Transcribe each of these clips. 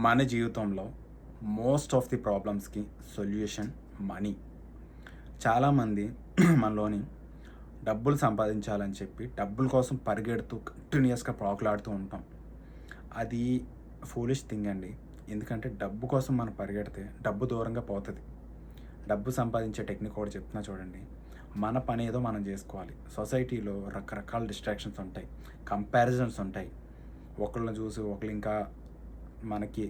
మన జీవితంలో most of the ప్రాబ్లమ్స్కి సొల్యూషన్ మనీ. చాలామంది మనలోని డబ్బులు సంపాదించాలని చెప్పి డబ్బుల కోసం పరిగెడుతూ కంటిన్యూస్గా ప్రాకులాడుతూ ఉంటాం. అది ఫూలిష్ థింగ్ అండి. ఎందుకంటే డబ్బు కోసం మనం పరిగెడితే డబ్బు దూరంగా పోతుంది. డబ్బు సంపాదించే టెక్నిక్ ఒకటి చెప్తున్నా చూడండి. మన పని ఏదో మనం చేసుకోవాలి. సొసైటీలో రకరకాల డిస్ట్రాక్షన్స్ ఉంటాయి, కంపారిజన్స్ ఉంటాయి. ఒకళ్ళని చూసి ఒకళ్ళు ఇంకా మనకి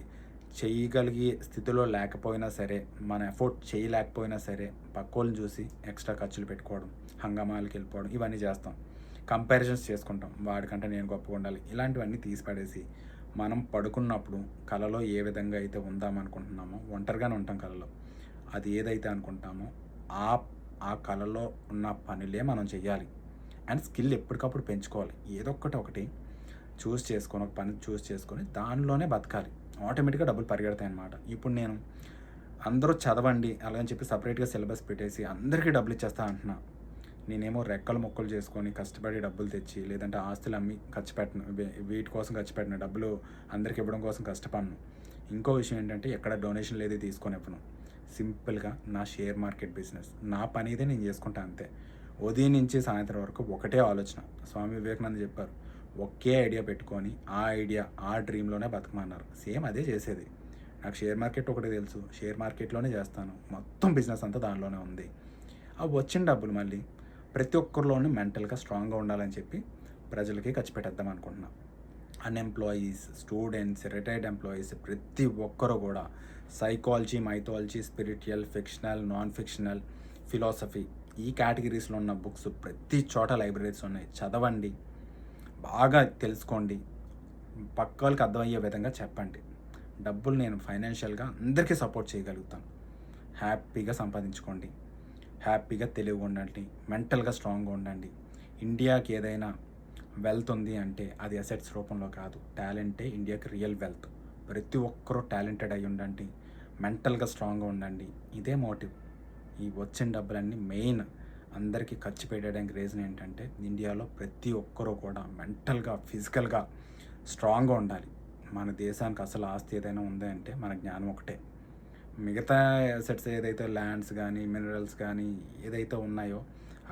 చేయగలిగే స్థితిలో లేకపోయినా సరే, మన ఎఫోర్ట్ చేయలేకపోయినా సరే, పక్కోళ్ళని చూసి ఎక్స్ట్రా ఖర్చులు పెట్టుకోవడం, హంగామాలకి వెళ్ళిపోవడం, ఇవన్నీ చేస్తాం. కంపారిజన్స్ చేసుకుంటాం. వాడికంటే నేను గొప్పగా ఉండాలి, ఇలాంటివన్నీ తీసి పడేసి మనం పడుకున్నప్పుడు కలలో ఏ విధంగా అయితే ఉందామనుకుంటున్నామో, ఒంటరిగానే ఉంటాం కలలో, అది ఏదైతే అనుకుంటామో ఆ ఆ కలలో ఉన్న పనులే మనం చెయ్యాలి. అండ్ స్కిల్ ఎప్పటికప్పుడు పెంచుకోవాలి. ఏదో ఒకటి చూస్ చేసుకొని, ఒక పని చూస్ చేసుకొని దానిలోనే బతకాలి. ఆటోమేటిక్గా డబ్బులు పరిగెడతాయి అన్నమాట. ఇప్పుడు నేను అందరూ చదవండి అలాగని చెప్పి సపరేట్గా సిలబస్ పెట్టేసి అందరికీ డబ్బులు ఇచ్చేస్తా అంటున్నా. నేనేమో రెక్కలు మొక్కలు చేసుకొని కష్టపడి డబ్బులు తెచ్చి, లేదంటే ఆస్తులు అమ్మి ఖర్చు పెట్టను, వీటి కోసం ఖర్చు పెట్టను, డబ్బులు అందరికి ఇవ్వడం కోసం కష్టపడను. ఇంకో విషయం ఏంటంటే ఎక్కడ డొనేషన్ లేదు తీసుకొని ఇవ్వను. సింపుల్గా నా షేర్ మార్కెట్ బిజినెస్, నా పని ఇదే, నేను చేసుకుంటా అంతే. ఉదయం నుంచి సాయంత్రం వరకు ఒకటే ఆలోచన. స్వామి వివేకానంద చెప్పారు, ఒకే ఐడియా పెట్టుకొని ఆ డ్రీమ్లోనే బతకమన్నారు. సేమ్ అదే చేసేది. నాకు షేర్ మార్కెట్ ఒకటే తెలుసు, షేర్ మార్కెట్లోనే చేస్తాను. మొత్తం బిజినెస్ అంతా దానిలోనే ఉంది. ఆ వచ్చిన డబ్బులు మళ్ళీ ప్రతి ఒక్కరిలోనూ మెంటల్గా స్ట్రాంగ్గా ఉండాలని చెప్పి ప్రజలకి ఖర్చు పెట్టేద్దాం అనుకుంటున్నాను. అన్ఎంప్లాయీస్, స్టూడెంట్స్, రిటైర్డ్ ఎంప్లాయీస్, ప్రతి ఒక్కరు కూడా psychology, mythology, spiritual, fictional, non fictional, philosophy, ఈ కేటగిరీస్లో ఉన్న బుక్స్ ప్రతి చోట లైబ్రరీస్ ఉన్నాయి. చదవండి, బాగా తెలుసుకోండి, పక్కోళ్ళకి అర్థమయ్యే విధంగా చెప్పండి. డబ్బులు నేను ఫైనాన్షియల్గా అందరికీ సపోర్ట్ చేయగలుగుతాను. హ్యాపీగా సంపాదించుకోండి, హ్యాపీగా తెలివిగా ఉండండి, మెంటల్గా స్ట్రాంగ్గా ఉండండి. ఇండియాకి ఏదైనా వెల్త్ ఉంది అంటే అది అసెట్స్ రూపంలో కాదు, టాలెంటే ఇండియాకి రియల్ వెల్త్. ప్రతి ఒక్కరూ టాలెంటెడ్ అయి ఉండండి, మెంటల్గా స్ట్రాంగ్గా ఉండండి. ఇదే మోటివ్. ఈ వచ్చిన డబ్బులన్నీ మెయిన్ అందరికీ ఖర్చు పెట్టడానికి రీజన్ ఏంటంటే ఇండియాలో ప్రతి ఒక్కరూ కూడా మెంటల్గా, ఫిజికల్గా స్ట్రాంగ్గా ఉండాలి. మన దేశానికి అసలు ఆస్తి ఏదైనా ఉంది అంటే మన జ్ఞానం ఒకటే. మిగతా అసెట్స్ ఏదైతే ల్యాండ్స్ కానీ, మినరల్స్ కానీ ఏదైతే ఉన్నాయో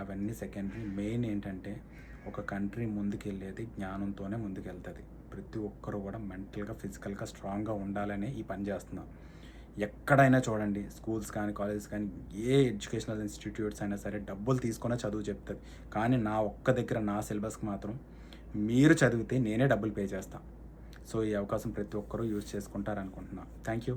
అవన్నీ సెకండరీ. మెయిన్ ఏంటంటే ఒక కంట్రీ ముందుకెళ్ళేది జ్ఞానంతోనే ముందుకెళ్తుంది. ప్రతి ఒక్కరూ కూడా మెంటల్గా, ఫిజికల్గా స్ట్రాంగ్గా ఉండాలనే ఈ పని చేస్తున్నాం. ఎక్కడైనా చూడండి, స్కూల్స్ కానీ, కాలేజెస్ కానీ, ఏ ఎడ్యుకేషనల్ ఇన్స్టిట్యూట్స్ అయినా సరే డబ్బులు తీసుకునే చదువు చెప్తుంది. కానీ నా ఒక్క దగ్గర నా సిలబస్కి మాత్రం మీరు చదివితే నేనే డబ్బులు పే చేస్తాను. సో ఈ అవకాశం ప్రతి ఒక్కరూ యూజ్ చేసుకుంటారనుకుంటున్నాను. Thank you.